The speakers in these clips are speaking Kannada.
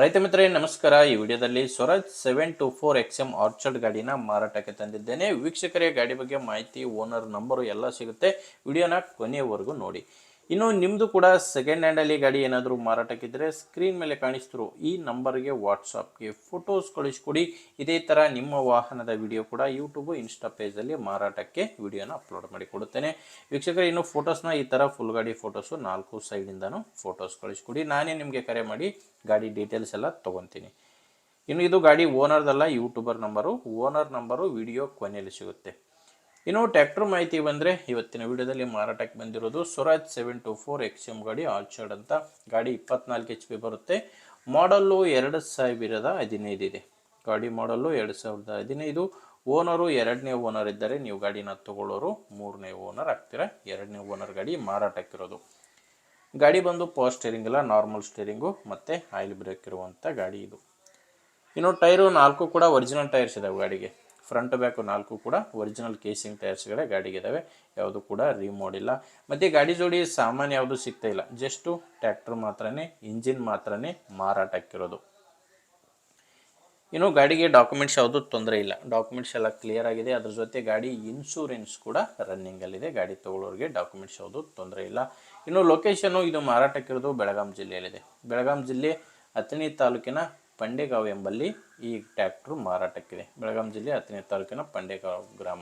ರೈತ ಮಿತ್ರರೇ ನಮಸ್ಕಾರ. ಈ ವಿಡಿಯೋದಲ್ಲಿ ಸ್ವರಾಜ್ 724 XM ಆರ್ಚರ್ಡ್ ಗಾಡಿನ ಮಾರಾಟಕ್ಕೆ ತಂದಿದ್ದೇನೆ. ವೀಕ್ಷಕರೇ, ಗಾಡಿ ಬಗ್ಗೆ ಮಾಹಿತಿ, ಓನರ್ ನಂಬರು ಎಲ್ಲ ಸಿಗುತ್ತೆ. ವಿಡಿಯೋನ ಕೊನೆಯವರೆಗೂ ನೋಡಿ. ಇನ್ನು ನಿಮ್ಮದು ಕೂಡ ಸೆಕೆಂಡ್ ಹ್ಯಾಂಡಲ್ಲಿ ಗಾಡಿ ಏನಾದರೂ ಮಾರಾಟಕ್ಕಿದ್ದರೆ ಸ್ಕ್ರೀನ್ ಮೇಲೆ ಕಾಣಿಸ್ತಿರೋ ಈ ನಂಬರ್ಗೆ ವಾಟ್ಸಪ್ಗೆ ಫೋಟೋಸ್ ಕಳಿಸ್ಕೊಡಿ. ಇದೇ ಥರ ನಿಮ್ಮ ವಾಹನದ ವಿಡಿಯೋ ಕೂಡ ಯೂಟ್ಯೂಬ್ ಇನ್ಸ್ಟಾ ಪೇಜಲ್ಲಿ ಮಾರಾಟಕ್ಕೆ ವಿಡಿಯೋನ ಅಪ್ಲೋಡ್ ಮಾಡಿ ಕೊಡುತ್ತೇನೆ. ವೀಕ್ಷಕರೇ, ಇನ್ನು ಫೋಟೋಸ್ನ ಈ ಥರ ಫುಲ್ ಗಾಡಿ ಫೋಟೋಸು 4 ಸೈಡಿಂದನೂ ಫೋಟೋಸ್ ಕಳಿಸ್ಕೊಡಿ. ನಾನೇ ನಿಮಗೆ ಕರೆ ಮಾಡಿ ಗಾಡಿ ಡೀಟೇಲ್ಸ್ ಎಲ್ಲ ತೊಗೊತೀನಿ. ಇನ್ನು ಇದು ಗಾಡಿ ಓನರ್ದಲ್ಲ, youtuber number. Owner number video ಕೊನೆಯಲ್ಲಿ ಸಿಗುತ್ತೆ. ಇನ್ನು ಟ್ರ್ಯಾಕ್ಟರ್ ಮಾಹಿತಿ ಬಂದರೆ, ಇವತ್ತಿನ ವಿಡಿಯೋದಲ್ಲಿ ಮಾರಾಟಕ್ಕೆ ಬಂದಿರೋದು ಸ್ವರಾಜ್ 724 XM ಗಾಡಿ ಆರ್ಚರ್ಡ್ ಅಂತ. ಗಾಡಿ 24 HP ಬರುತ್ತೆ. ಮಾಡಲ್ಲು 2015 ಇದೆ. ಗಾಡಿ ಮಾಡಲ್ಲು 2015. ಓನರು 2ನೇ ಓನರ್ ಇದ್ದಾರೆ. ನೀವು ಗಾಡಿನ ತಗೊಳ್ಳೋರು 3ನೇ ಓನರ್ ಆಗ್ತೀರಾ. 2ನೇ ಓನರ್ ಗಾಡಿ ಮಾರಾಟಕ್ಕಿರೋದು. ಗಾಡಿ ಬಂದು ಪವರ್ ಸ್ಟೇರಿಂಗ್ ಇಲ್ಲ, ನಾರ್ಮಲ್ ಸ್ಟೇರಿಂಗು ಮತ್ತು ಆಯಿಲ್ ಬ್ರೇಕ್ ಇರುವಂಥ ಗಾಡಿ ಇದು. ಇನ್ನು ಟೈರು 4 ಕೂಡ ಒರಿಜಿನಲ್ ಟೈರ್ಸ್ ಇದಾವೆ ಗಾಡಿಗೆ. ಫ್ರಂಟ್ ಬ್ಯಾಕು 4 ಕೂಡ ಒರಿಜಿನಲ್ ಕೇಸಿಂಗ್ ಟೈರ್ಸ್ಗಳೇ ಗಾಡಿಗೆ ಇದ್ದಾವೆ. ಯಾವುದು ಕೂಡ ರಿಮೋಡಿಲ್ಲ. ಮತ್ತು ಗಾಡಿ ಜೋಡಿ ಸಾಮಾನ್ಯ ಯಾವುದು ಸಿಗ್ತಾ ಇಲ್ಲ. ಜಸ್ಟು ಟ್ರ್ಯಾಕ್ಟರ್ ಮಾತ್ರನೇ, ಇಂಜಿನ್ ಮಾತ್ರನೇ ಮಾರಾಟಕ್ಕಿರೋದು. ಇನ್ನು ಗಾಡಿಗೆ ಡಾಕ್ಯುಮೆಂಟ್ಸ್ ಯಾವುದು ತೊಂದರೆ ಇಲ್ಲ. ಡಾಕ್ಯುಮೆಂಟ್ಸ್ ಎಲ್ಲ ಕ್ಲಿಯರ್ ಆಗಿದೆ. ಅದ್ರ ಜೊತೆ ಗಾಡಿ ಇನ್ಶೂರೆನ್ಸ್ ಕೂಡ ರನ್ನಿಂಗಲ್ಲಿದೆ. ಗಾಡಿ ತೊಗೊಳ್ಳೋರಿಗೆ ಡಾಕ್ಯುಮೆಂಟ್ಸ್ ಯಾವುದು ತೊಂದರೆ ಇಲ್ಲ. ಇನ್ನು ಲೊಕೇಶನ್ನು ಇದು ಮಾರಾಟಕ್ಕಿರೋದು ಬೆಳಗಾಂ ಜಿಲ್ಲೆಯಲ್ಲಿದೆ. ಬೆಳಗಾಂ ಜಿಲ್ಲೆ ಅಥಣಿ ತಾಲೂಕಿನ ಪಂಡೇಗಾಂವ್ ಎಂಬಲ್ಲಿ ಈ ಟ್ರ್ಯಾಕ್ಟ್ರು ಮಾರಾಟಕ್ಕಿದೆ. ಬೆಳಗಾಂ ಜಿಲ್ಲೆ ಅಥಣಿ ತಾಲೂಕಿನ ಪಂಡೇಗಾಂವ್ ಗ್ರಾಮ.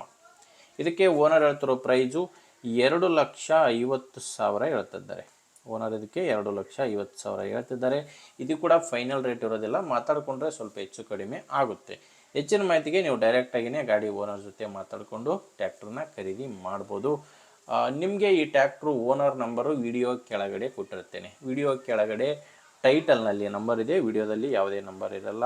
ಇದಕ್ಕೆ ಓನರ್ ಹೇಳ್ತಿರೋ ಪ್ರೈಸು 2,50,000 ಹೇಳ್ತಿದ್ದಾರೆ. ಓನರ್ ಇದಕ್ಕೆ 2,50,000 ಹೇಳ್ತಿದ್ದಾರೆ. ಇದು ಕೂಡ ಫೈನಲ್ ರೇಟ್ ಇರೋದಿಲ್ಲ. ಮಾತಾಡಿಕೊಂಡ್ರೆ ಸ್ವಲ್ಪ ಹೆಚ್ಚು ಕಡಿಮೆ ಆಗುತ್ತೆ. ಹೆಚ್ಚಿನ ಮಾಹಿತಿಗೆ ನೀವು ಡೈರೆಕ್ಟಾಗಿಯೇ ಗಾಡಿ ಓನರ್ ಜೊತೆ ಮಾತಾಡಿಕೊಂಡು ಟ್ರ್ಯಾಕ್ಟ್ರನ್ನ ಖರೀದಿ ಮಾಡ್ಬೋದು. ನಿಮಗೆ ಈ ಟ್ರ್ಯಾಕ್ಟ್ರು ಓನರ್ ನಂಬರು ವಿಡಿಯೋ ಕೆಳಗಡೆ ಕೊಟ್ಟಿರ್ತೇನೆ. ವಿಡಿಯೋ ಕೆಳಗಡೆ ಟೈಟಲ್ನಲ್ಲಿ ನಂಬರ್ ಇದೆ. ವಿಡಿಯೋದಲ್ಲಿ ಯಾವುದೇ ನಂಬರ್ ಇರಲ್ಲ.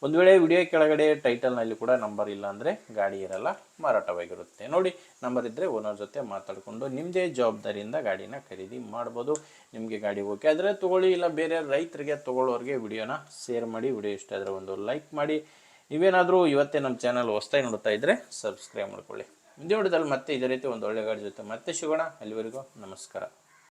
ಒಂದು ವೇಳೆ ವಿಡಿಯೋ ಕೆಳಗಡೆ ಟೈಟಲ್ನಲ್ಲಿ ಕೂಡ ನಂಬರ್ ಇಲ್ಲ ಅಂದರೆ ಗಾಡಿ ಇರಲ್ಲ, ಮಾರಾಟವಾಗಿರುತ್ತೆ. ನೋಡಿ, ನಂಬರ್ ಇದ್ದರೆ ಓನರ್ ಜೊತೆ ಮಾತಾಡಿಕೊಂಡು ನಿಮ್ಮದೇ ಜವಾಬ್ದಾರಿಯಿಂದ ಗಾಡಿನ ಖರೀದಿ ಮಾಡ್ಬೋದು. ನಿಮಗೆ ಗಾಡಿ ಓಕೆ ಆದರೆ ತೊಗೊಳ್ಳಿ, ಇಲ್ಲ ಬೇರೆ ರೈತರಿಗೆ ತೊಗೊಳ್ಳೋರಿಗೆ ವಿಡಿಯೋನ ಶೇರ್ ಮಾಡಿ. ವಿಡಿಯೋ ಇಷ್ಟ ಆದರೆ ಒಂದು ಲೈಕ್ ಮಾಡಿ. ನೀವೇನಾದರೂ ಇವತ್ತೇ ನಮ್ಮ ಚಾನಲ್ ಹೊಸದಾಗಿ ನೋಡ್ತಾ ಇದ್ದರೆ ಸಬ್ಸ್ಕ್ರೈಬ್ ಮಾಡ್ಕೊಳ್ಳಿ. ಮುಂದೆ ವಿಡಿಯೋದಲ್ಲಿ ಮತ್ತೆ ಇದೇ ರೀತಿ ಒಂದು ಒಳ್ಳೆ ಗಾಡಿ ಜೊತೆ ಮತ್ತೆ ಸಿಗೋಣ. ಅಲ್ಲಿವರೆಗೂ ನಮಸ್ಕಾರ.